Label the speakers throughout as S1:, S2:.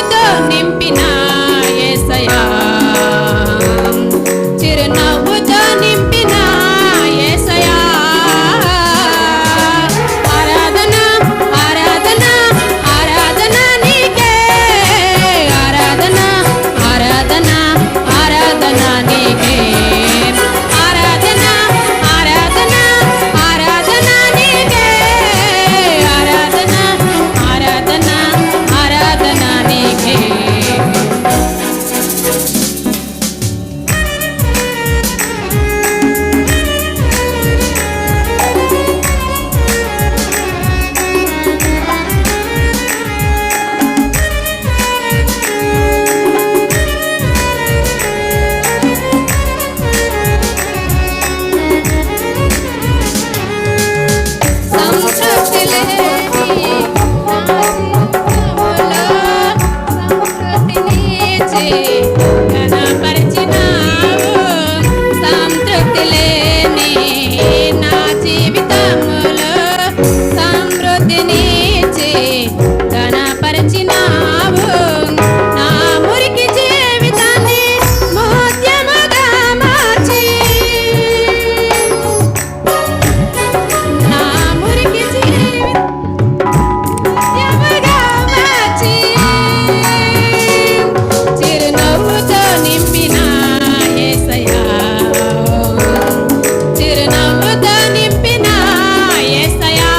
S1: చిరునవ్వుతో నింపిన యేసయ్యా, చిరునవ్వుతో నింపిన యేసయ్యా. ఆరాధన ఆరాధన ఆరాధన నీకే, ఆరాధన ఆరాధన ఆరాధన నీకే, ఆరాధన ఆరాధన ఆరాధన నీకే, ఆరాధన ఆరాధన ఆరాధన నీకే. సంతృప్తి లేని సంతృప్తినిచ్చి ఘనపరచినావు. సంతృప్తి లేని నా జీవితములో సమృద్ధినిచ్చి ఘనపరచినావు. నా మురికి జీవితాన్ని మహోద్యమగా మార్చి, నా మురికి జీవితముగా మార్చి, చిరునవ్వుతో నింపిన యేసయ్యా, చిరునవ్వుతో నింపిన యేసయ్యా.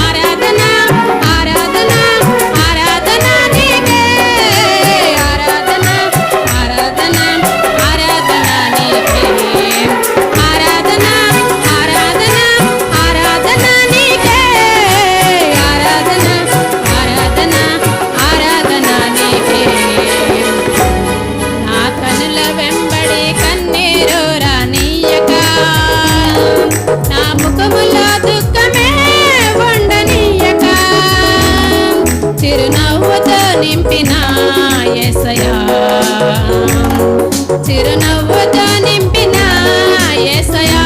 S1: ఆరాధన ఆరాధన ఆరాధన నీకే, ఆరాధన ఆరాధన ఆరాధన నీకే, ఆరాధన ఆరాధన ఆరాధన నీకే, ఆరాధన ఆరాధన ఆరాధన నీకే. నా కనుల వెంబడి కన్నీరు రానీయక, నా ముఖములో దుఃఖమే ఉండనీయక, చిరునవ్వుతో నింపిన యేసయ్యా, చిరునవ్వుతో నింపిన యేసయ్యా.